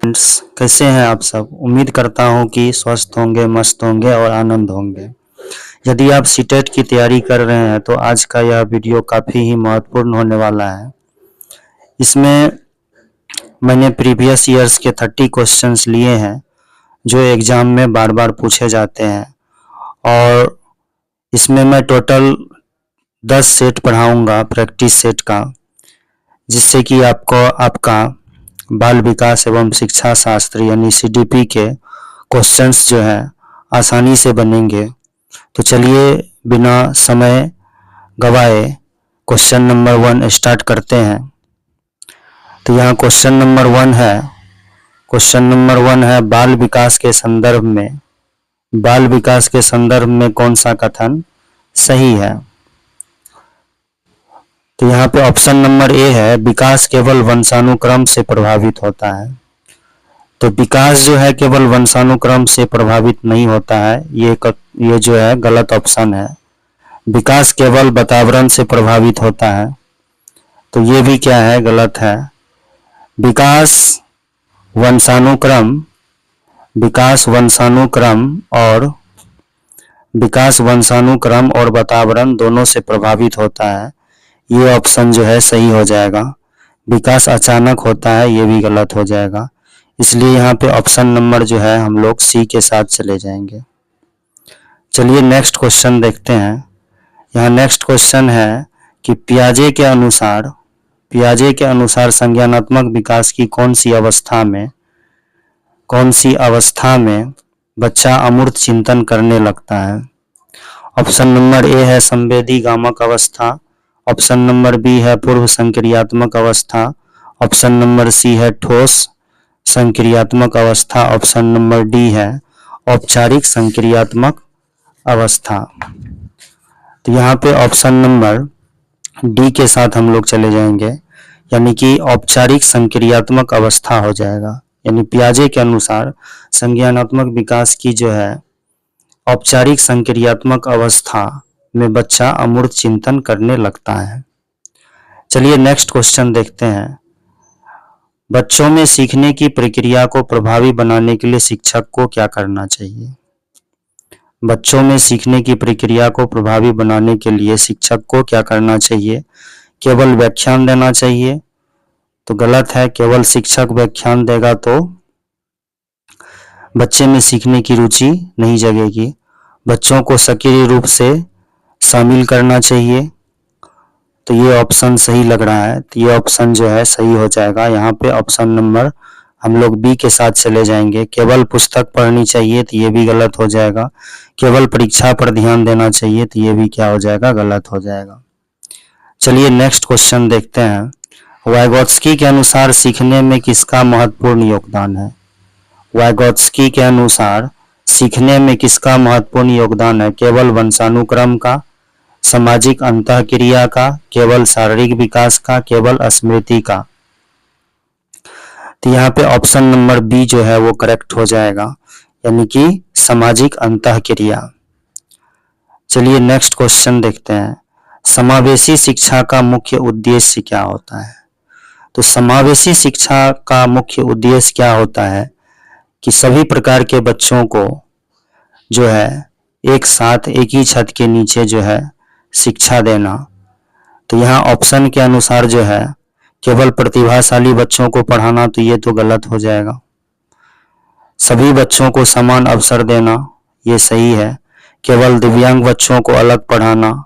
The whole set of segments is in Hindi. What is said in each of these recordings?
फ्रेंड्स, कैसे हैं आप सब। उम्मीद करता हूं कि स्वस्थ होंगे, मस्त होंगे और आनंद होंगे। यदि आप सीटेट की तैयारी कर रहे हैं तो आज का यह वीडियो काफ़ी ही महत्वपूर्ण होने वाला है। इसमें मैंने प्रीवियस ईयर्स के 30 क्वेश्चंस लिए हैं जो एग्ज़ाम में बार बार पूछे जाते हैं, और इसमें मैं टोटल 10 सेट पढ़ाऊँगा प्रैक्टिस सेट का, जिससे कि आपका बाल विकास एवं शिक्षा शास्त्र यानी CDP के क्वेश्चंस जो है आसानी से बनेंगे। तो चलिए बिना समय गवाए क्वेश्चन नंबर 1 स्टार्ट करते हैं। तो यहाँ क्वेश्चन नंबर 1 है बाल विकास के संदर्भ में कौन सा कथन सही है। तो यहाँ पे ऑप्शन नंबर ए है, विकास केवल वंशानुक्रम से प्रभावित होता है। तो विकास जो है केवल वंशानुक्रम से प्रभावित नहीं होता है, ये जो है गलत ऑप्शन है। विकास केवल वातावरण से प्रभावित होता है, तो ये भी क्या है, गलत है। विकास वंशानुक्रम और वातावरण दोनों से प्रभावित होता है, ये ऑप्शन जो है सही हो जाएगा। विकास अचानक होता है, ये भी गलत हो जाएगा। इसलिए यहाँ पे ऑप्शन नंबर जो है हम लोग सी के साथ चले जाएंगे। चलिए नेक्स्ट क्वेश्चन देखते हैं। यहाँ नेक्स्ट क्वेश्चन है कि पियाजे के अनुसार संज्ञानात्मक विकास की कौन सी अवस्था में बच्चा अमूर्त चिंतन करने लगता है। ऑप्शन नंबर ए है संवेदी गामक अवस्था, ऑप्शन नंबर बी है पूर्व संक्रियात्मक अवस्था, ऑप्शन नंबर सी है ठोस संक्रियात्मक अवस्था, ऑप्शन नंबर डी है औपचारिक संक्रियात्मक अवस्था। तो यहाँ पे ऑप्शन नंबर डी के साथ हम लोग चले जाएंगे, यानी कि औपचारिक संक्रियात्मक अवस्था हो जाएगा। यानी पियाजे के अनुसार संज्ञानात्मक विकास की जो है औपचारिक संक्रियात्मक अवस्था में बच्चा अमूर्त चिंतन करने लगता है। चलिए नेक्स्ट क्वेश्चन देखते हैं। बच्चों में सीखने की प्रक्रिया को प्रभावी बनाने के लिए शिक्षक को क्या करना चाहिए। बच्चों में सीखने की प्रक्रिया को प्रभावी बनाने के लिए शिक्षक को क्या करना चाहिए। केवल व्याख्यान देना चाहिए, तो गलत है। केवल शिक्षक व्याख्यान देगा तो बच्चे में सीखने की रुचि नहीं जगेगी। बच्चों को सक्रिय रूप से शामिल करना चाहिए, तो ये ऑप्शन सही लग रहा है। तो ये ऑप्शन जो है सही हो जाएगा। यहाँ पे ऑप्शन नंबर हम लोग बी के साथ चले जाएंगे। केवल पुस्तक पढ़नी चाहिए, तो ये भी गलत हो जाएगा। केवल परीक्षा पर ध्यान देना चाहिए, तो ये भी क्या हो जाएगा, गलत हो जाएगा। चलिए नेक्स्ट क्वेश्चन देखते हैं। वाइगोत्स्की के अनुसार सीखने में किसका महत्वपूर्ण योगदान है। वाइगोत्स्की के अनुसार सीखने में किसका महत्वपूर्ण योगदान है। केवल वंशानुक्रम का, सामाजिक अंतःक्रिया का, केवल शारीरिक विकास का, केवल स्मृति का। तो यहाँ पे ऑप्शन नंबर बी जो है वो करेक्ट हो जाएगा, यानी कि सामाजिक अंतःक्रिया। चलिए नेक्स्ट क्वेश्चन देखते हैं। समावेशी शिक्षा का मुख्य उद्देश्य क्या होता है। तो समावेशी शिक्षा का मुख्य उद्देश्य क्या होता है कि सभी प्रकार के बच्चों को जो है एक साथ एक ही छत के नीचे जो है शिक्षा देना। तो यहाँ ऑप्शन के अनुसार जो है केवल प्रतिभाशाली बच्चों को पढ़ाना, तो ये तो गलत हो जाएगा। सभी बच्चों को समान अवसर देना, ये सही है। केवल दिव्यांग बच्चों को अलग पढ़ाना,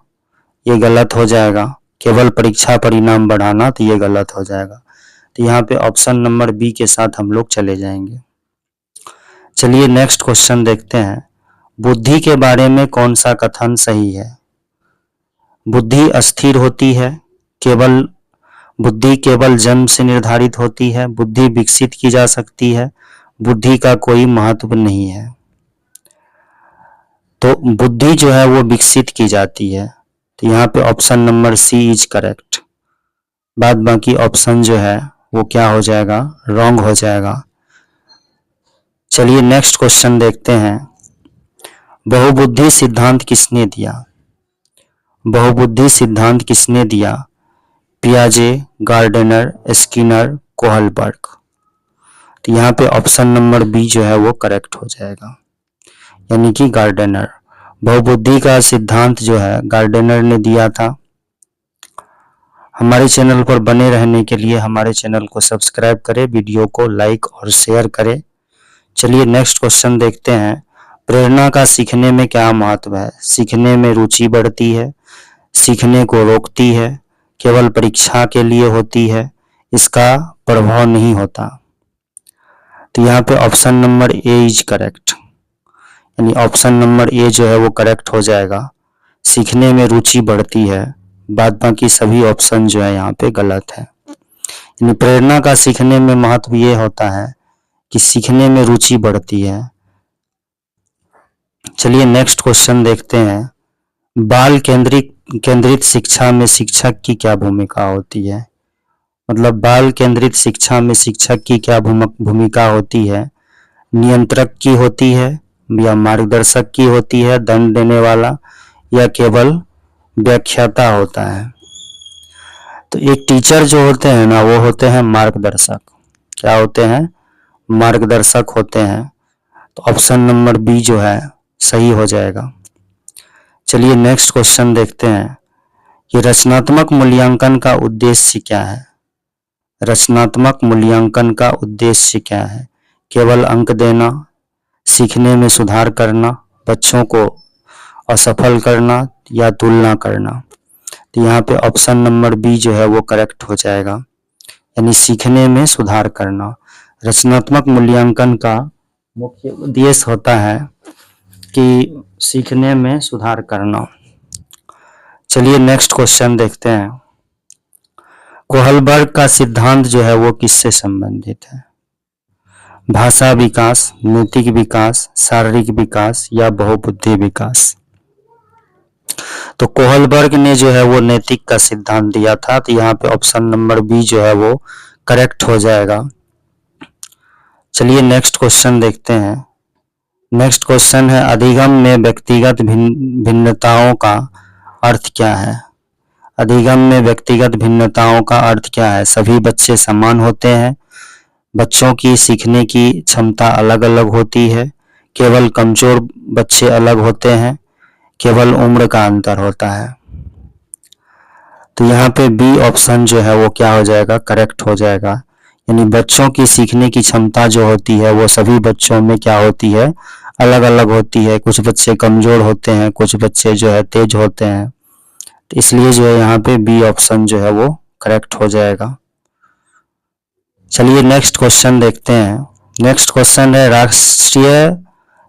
ये गलत हो जाएगा। केवल परीक्षा परिणाम बढ़ाना, तो ये गलत हो जाएगा। तो यहाँ पे ऑप्शन नंबर बी के साथ हम लोग चले जाएंगे। चलिए नेक्स्ट क्वेश्चन देखते हैं। बुद्धि के बारे में कौन सा कथन सही है। बुद्धि अस्थिर होती है, बुद्धि केवल जन्म से निर्धारित होती है, बुद्धि विकसित की जा सकती है, बुद्धि का कोई महत्व नहीं है। तो बुद्धि जो है वो विकसित की जाती है, तो यहाँ पे option number C is correct. बाद बाकी ऑप्शन जो है वो क्या हो जाएगा, रॉन्ग हो जाएगा। चलिए नेक्स्ट क्वेश्चन देखते हैं। बहुबुद्धि सिद्धांत किसने दिया। बहुबुद्धि सिद्धांत किसने दिया। पियाजे, गार्डनर, स्किनर, कोहलबर्ग। तो तो यहाँ पे ऑप्शन नंबर बी जो है वो करेक्ट हो जाएगा, यानी कि गार्डनर। बहुबुद्धि का सिद्धांत जो है गार्डनर ने दिया था। हमारे चैनल पर बने रहने के लिए हमारे चैनल को सब्सक्राइब करें, वीडियो को लाइक और शेयर करें। चलिए नेक्स्ट क्वेश्चन देखते हैं। प्रेरणा का सीखने में क्या महत्व है? सीखने में रुचि बढ़ती है, सीखने को रोकती है, केवल परीक्षा के लिए होती है, इसका प्रभाव नहीं होता। तो यहाँ पे option number A is correct, यानी ऑप्शन नंबर ए जो है वो करेक्ट हो जाएगा। सीखने में रुचि बढ़ती है, बाद बाकी सभी ऑप्शन जो है यहाँ पे गलत है। यानी प्रेरणा का सीखने में महत्व ये होता है कि सीखने में रुचि बढ़ती है। चलिए नेक्स्ट क्वेश्चन देखते हैं। बाल केंद्रित शिक्षा में शिक्षक की क्या भूमिका होती है? मतलब बाल केंद्रित शिक्षा में शिक्षक की क्या भूमिका होती है? नियंत्रक की होती है, या मार्गदर्शक की होती है, दंड देने वाला, या केवल व्याख्याता होता है? तो एक टीचर जो होते हैं ना वो होते हैं मार्गदर्शक। क्या होते हैं? मार्गदर्शक होते हैं। तो ऑप्शन नंबर बी जो है सही हो जाएगा। चलिए नेक्स्ट क्वेश्चन देखते हैं कि रचनात्मक मूल्यांकन का उद्देश्य क्या है? रचनात्मक मूल्यांकन का उद्देश्य क्या है? केवल अंक देना, सीखने में सुधार करना, बच्चों को असफल करना, या तुलना करना? तो यहाँ पे ऑप्शन नंबर बी जो है वो करेक्ट हो जाएगा, यानी सीखने में सुधार करना। रचनात्मक मूल्यांकन का मुख्य उद्देश्य होता है कि सीखने में सुधार करना। चलिए नेक्स्ट क्वेश्चन देखते हैं। कोहलबर्ग का सिद्धांत जो है वो किससे संबंधित है? भाषा विकास, नैतिक विकास, शारीरिक विकास, या बहुबुद्धि विकास? तो कोहलबर्ग ने जो है वो नैतिक का सिद्धांत दिया था। तो यहाँ पे ऑप्शन नंबर बी जो है वो करेक्ट हो जाएगा। चलिए नेक्स्ट क्वेश्चन देखते हैं। नेक्स्ट क्वेश्चन है, अधिगम में व्यक्तिगत भिन्नताओं का अर्थ क्या है? अधिगम में व्यक्तिगत भिन्नताओं का अर्थ क्या है? सभी बच्चे समान होते हैं, बच्चों की सीखने की क्षमता अलग अलग होती है, केवल कमजोर बच्चे अलग होते हैं, केवल उम्र का अंतर होता है? तो यहाँ पे बी ऑप्शन जो है वो क्या हो जाएगा? करेक्ट हो जाएगा। यानी बच्चों की सीखने की क्षमता जो होती है वो सभी बच्चों में क्या होती है? अलग अलग होती है। कुछ बच्चे कमजोर होते हैं, कुछ बच्चे जो है तेज होते हैं। तो इसलिए जो है यहाँ पे बी ऑप्शन जो है वो करेक्ट हो जाएगा। चलिए नेक्स्ट क्वेश्चन देखते हैं। नेक्स्ट क्वेश्चन है, राष्ट्रीय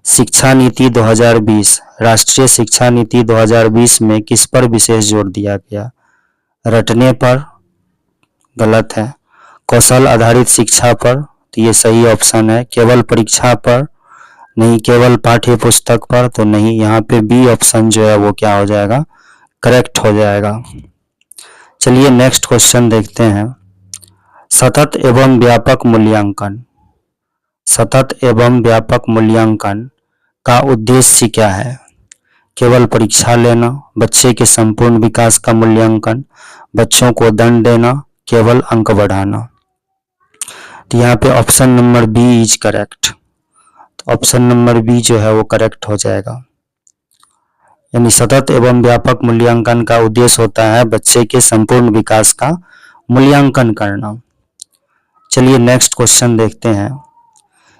शिक्षा नीति 2020। राष्ट्रीय शिक्षा नीति 2020 में किस पर विशेष जोर दिया गया? रटने पर? गलत है। कौशल आधारित शिक्षा पर? तो ये सही ऑप्शन है। केवल परीक्षा पर? नहीं। केवल पाठ्य पुस्तक पर? तो नहीं। यहाँ पे बी ऑप्शन जो है वो क्या हो जाएगा? करेक्ट हो जाएगा। चलिए नेक्स्ट क्वेश्चन देखते हैं। सतत एवं व्यापक मूल्यांकन, सतत एवं व्यापक मूल्यांकन का उद्देश्य क्या है? केवल परीक्षा लेना, बच्चे के संपूर्ण विकास का मूल्यांकन, बच्चों को दंड देना, केवल अंक बढ़ाना? तो यहाँ पे option number B is correct. तो ऑप्शन नंबर बी जो है वो करेक्ट हो जाएगा। यानी सतत एवं व्यापक मूल्यांकन का उद्देश्य होता है बच्चे के संपूर्ण विकास का मूल्यांकन करना। चलिए नेक्स्ट क्वेश्चन देखते हैं।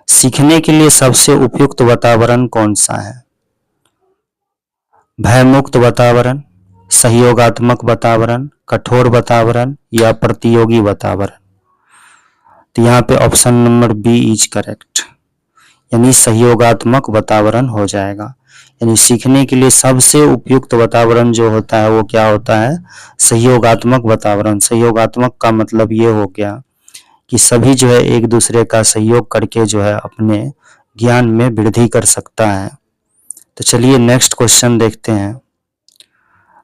सीखने के लिए सबसे उपयुक्त वातावरण कौन सा है? भयमुक्त वातावरण, सहयोगात्मक वातावरण, कठोर वातावरण, या प्रतियोगी वातावरण? तो यहाँ पे option number B is correct, यानी सहयोगात्मक वातावरण हो जाएगा। यानी सीखने के लिए सबसे उपयुक्त वातावरण जो होता है वो क्या होता है? सहयोगात्मक वातावरण। सहयोगात्मक का मतलब ये हो गया कि सभी जो है एक दूसरे का सहयोग करके जो है अपने ज्ञान में वृद्धि कर सकता है। तो चलिए नेक्स्ट क्वेश्चन देखते हैं।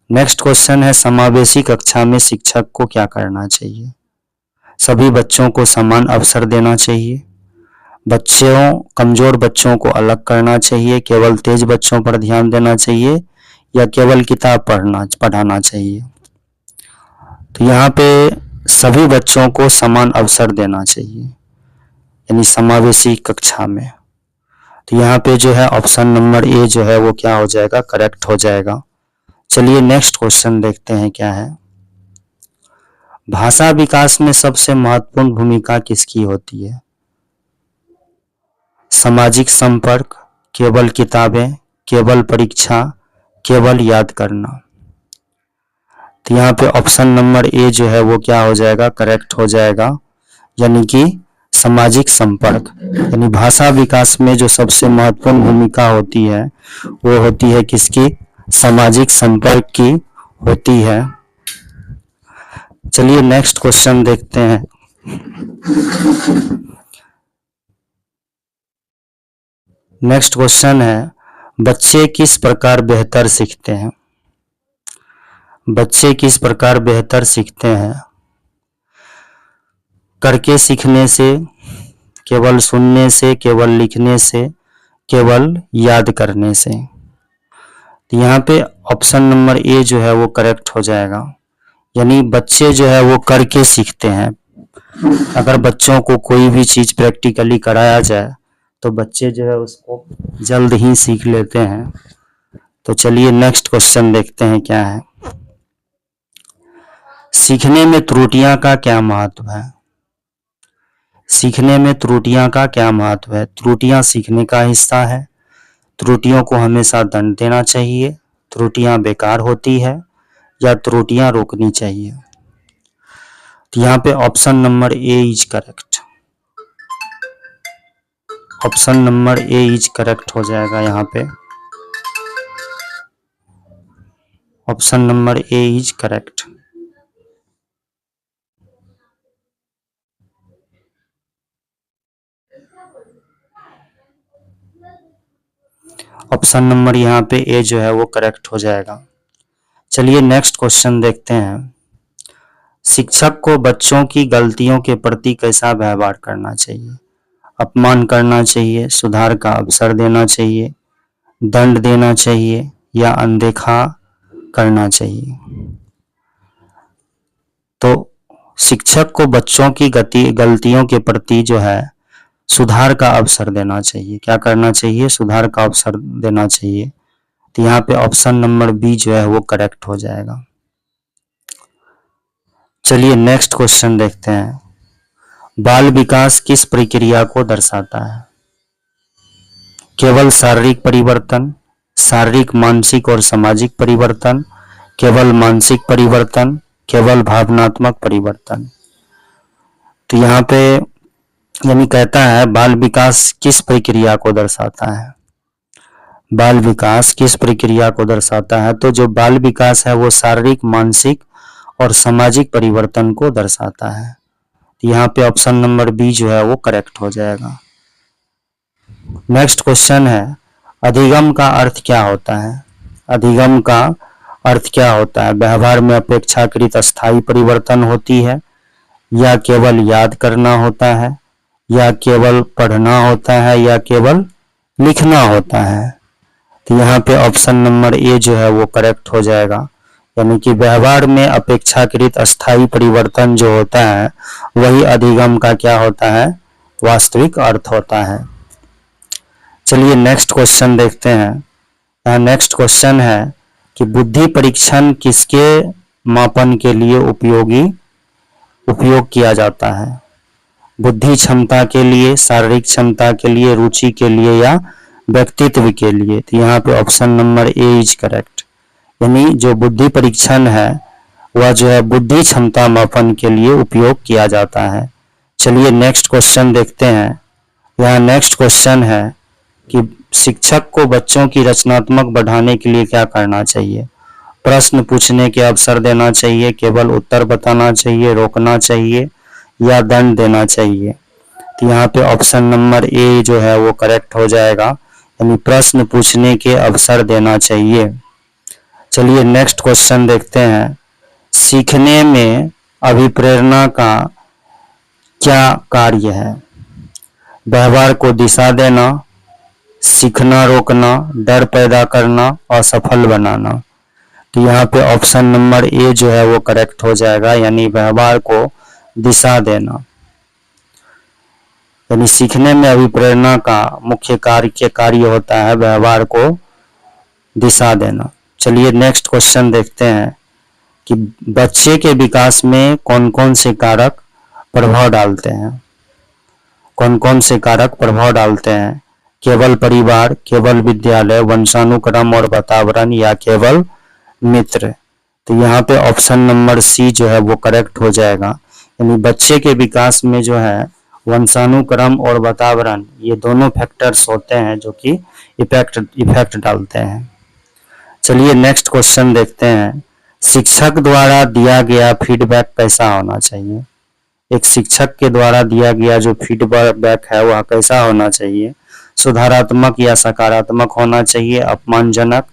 नेक्स्ट क्वेश्चन है, समावेशी कक्षा में शिक्षक को क्या करना चाहिए? सभी बच्चों को समान अवसर देना चाहिए, कमजोर बच्चों को अलग करना चाहिए, केवल तेज बच्चों पर ध्यान देना चाहिए, या केवल किताब पढ़ाना चाहिए? तो यहाँ पे सभी बच्चों को समान अवसर देना चाहिए, यानी समावेशी कक्षा में। तो यहाँ पे जो है ऑप्शन नंबर ए जो है वो क्या हो जाएगा, करेक्ट हो जाएगा। चलिए नेक्स्ट क्वेश्चन देखते हैं क्या है। भाषा विकास में सबसे महत्वपूर्ण भूमिका किसकी होती है? सामाजिक संपर्क, केवल किताबें, केवल परीक्षा, केवल याद करना। तो यहाँ पे ऑप्शन नंबर ए जो है वो क्या हो जाएगा, करेक्ट हो जाएगा, यानी कि सामाजिक संपर्क। यानी भाषा विकास में जो सबसे महत्वपूर्ण भूमिका होती है वो होती है किसकी, सामाजिक संपर्क की होती है। चलिए नेक्स्ट क्वेश्चन देखते हैं। नेक्स्ट क्वेश्चन है, बच्चे किस प्रकार बेहतर सीखते हैं? बच्चे किस प्रकार बेहतर सीखते हैं? करके सीखने से, केवल सुनने से, केवल लिखने से, केवल याद करने से। तो यहाँ पे ऑप्शन नंबर ए जो है वो करेक्ट हो जाएगा, यानी बच्चे जो है वो करके सीखते हैं। अगर बच्चों को कोई भी चीज प्रैक्टिकली कराया जाए तो बच्चे जो है उसको जल्द ही सीख लेते हैं। तो चलिए नेक्स्ट क्वेश्चन देखते हैं क्या है। सीखने में त्रुटियां का क्या महत्व है? सीखने में त्रुटियां का क्या महत्व है? त्रुटियां सीखने का हिस्सा है, त्रुटियों को हमेशा दंड देना चाहिए, त्रुटियां बेकार होती है, या त्रुटियां रोकनी चाहिए। तो यहाँ पे option number A is correct. Option number A is correct हो जाएगा। यहाँ पे option number A is correct. Option number यहाँ पे ए जो है वो करेक्ट हो जाएगा। चलिए नेक्स्ट क्वेश्चन देखते हैं। शिक्षक को बच्चों की गलतियों के प्रति कैसा व्यवहार करना चाहिए? अपमान करना चाहिए, सुधार का अवसर देना चाहिए, दंड देना चाहिए, या अनदेखा करना चाहिए? तो शिक्षक को बच्चों की गलतियों के प्रति जो है सुधार का अवसर देना चाहिए। क्या करना चाहिए? सुधार का अवसर देना चाहिए। तो यहाँ पे ऑप्शन नंबर बी जो है वो करेक्ट हो जाएगा। चलिए नेक्स्ट क्वेश्चन देखते हैं। बाल विकास किस प्रक्रिया को दर्शाता है? केवल शारीरिक परिवर्तन, शारीरिक, मानसिक और सामाजिक परिवर्तन, केवल मानसिक परिवर्तन, केवल भावनात्मक परिवर्तन। तो यहाँ पे यानी कहता है बाल विकास किस प्रक्रिया को दर्शाता है? बाल विकास किस प्रक्रिया को दर्शाता है? तो जो बाल विकास है वो शारीरिक, मानसिक और सामाजिक परिवर्तन को दर्शाता है। यहाँ पे ऑप्शन नंबर बी जो है वो करेक्ट हो जाएगा। नेक्स्ट क्वेश्चन है, अधिगम का अर्थ क्या होता है? अधिगम का अर्थ क्या होता है? व्यवहार में अपेक्षाकृत अस्थायी परिवर्तन होती है, या केवल याद करना होता है, या केवल पढ़ना होता है, या केवल लिखना होता है? तो यहाँ पे ऑप्शन नंबर ए जो है वो करेक्ट हो जाएगा, यानी कि व्यवहार में अपेक्षाकृत अस्थायी परिवर्तन जो होता है वही अधिगम का क्या होता है? वास्तविक अर्थ होता है। चलिए नेक्स्ट क्वेश्चन देखते हैं। यहाँ नेक्स्ट क्वेश्चन है कि बुद्धि परीक्षण किसके मापन के लिए उपयोग किया जाता है? बुद्धि क्षमता के लिए, शारीरिक क्षमता के लिए, रुचि के लिए, या व्यक्तित्व के लिए? तो यहाँ पे option number A is correct, यानी जो बुद्धि परीक्षण है वह जो है बुद्धि क्षमता मापन के लिए उपयोग किया जाता है। चलिए नेक्स्ट क्वेश्चन देखते हैं। यहाँ नेक्स्ट क्वेश्चन है कि शिक्षक को बच्चों की रचनात्मक बढ़ाने के लिए क्या करना चाहिए? प्रश्न पूछने के अवसर देना चाहिए, केवल उत्तर बताना चाहिए, रोकना चाहिए, या दंड देना चाहिए? तो यहाँ पे ऑप्शन नंबर ए जो है वो करेक्ट हो जाएगा, यानी प्रश्न पूछने के अवसर देना चाहिए। चलिए नेक्स्ट क्वेश्चन देखते हैं। सीखने में अभिप्रेरणा का क्या कार्य है? व्यवहार को दिशा देना, सीखना रोकना, डर पैदा करना, असफल बनाना? तो यहाँ पे ऑप्शन नंबर ए जो है वो करेक्ट हो जाएगा, यानी व्यवहार को दिशा देना। यानी सीखने में अभिप्रेरणा का मुख्य कार्य होता है व्यवहार को दिशा देना। चलिए नेक्स्ट क्वेश्चन देखते हैं कि बच्चे के विकास में कौन कौन से कारक प्रभाव डालते हैं। कौन कौन से कारक प्रभाव डालते हैं? केवल परिवार, केवल विद्यालय, वंशानुक्रम और वातावरण, या केवल मित्र। तो यहाँ पे ऑप्शन नंबर सी जो है वो करेक्ट हो जाएगा। यानी बच्चे के विकास में जो है वंशानुक्रम और वातावरण, ये दोनों फैक्टर्स होते हैं जो कि इफेक्ट डालते हैं। चलिए नेक्स्ट क्वेश्चन देखते हैं। शिक्षक द्वारा दिया गया फीडबैक कैसा होना चाहिए? एक शिक्षक के द्वारा दिया गया जो फीडबैक है वह कैसा होना चाहिए? सुधारात्मक या सकारात्मक होना चाहिए? अपमानजनक,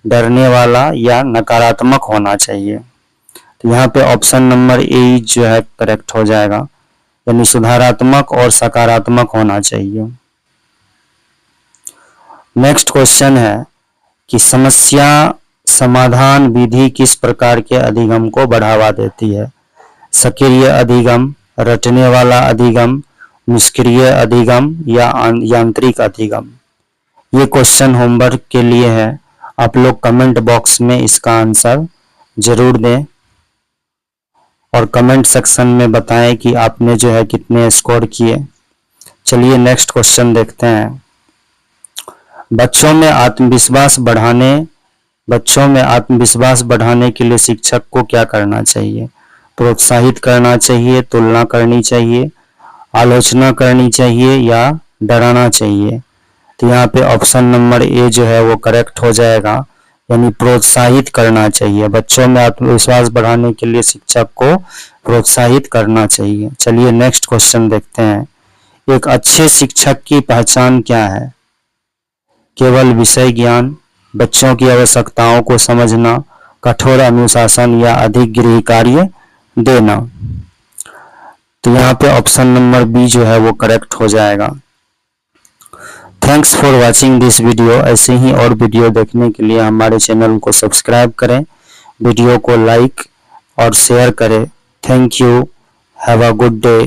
डरने वाला, या नकारात्मक होना चाहिए? तो यहाँ पे ऑप्शन नंबर ए जो है करेक्ट हो जाएगा, यानी सुधारात्मक और सकारात्मक होना चाहिए। नेक्स्ट क्वेश्चन है कि समस्या समाधान विधि किस प्रकार के अधिगम को बढ़ावा देती है? सक्रिय अधिगम, रटने वाला अधिगम, निष्क्रिय अधिगम, या यांत्रिक अधिगम? ये क्वेश्चन होमवर्क के लिए है। आप लोग कमेंट बॉक्स में इसका आंसर जरूर दें और कमेंट सेक्शन में बताएं कि आपने जो है कितने स्कोर किए। चलिए नेक्स्ट क्वेश्चन देखते हैं। बच्चों में आत्मविश्वास बढ़ाने के लिए शिक्षक को क्या करना चाहिए? प्रोत्साहित करना चाहिए, तुलना करनी चाहिए, आलोचना करनी चाहिए, या डराना चाहिए? तो यहाँ पे ऑप्शन नंबर ए जो है वो करेक्ट हो जाएगा, यानी प्रोत्साहित करना चाहिए। बच्चों में आत्मविश्वास बढ़ाने के लिए शिक्षक को प्रोत्साहित करना चाहिए। चलिए नेक्स्ट क्वेश्चन देखते हैं। एक अच्छे शिक्षक की पहचान क्या है? केवल विषय ज्ञान, बच्चों की आवश्यकताओं को समझना, कठोर अनुशासन, या अधिक गृह कार्य देना? तो यहाँ पे ऑप्शन नंबर बी जो है वो करेक्ट हो जाएगा। Thanks for watching this video. ऐसे ही और वीडियो देखने के लिए हमारे चैनल को सब्सक्राइब करें, वीडियो को लाइक और शेयर करें। Thank you, have a good day.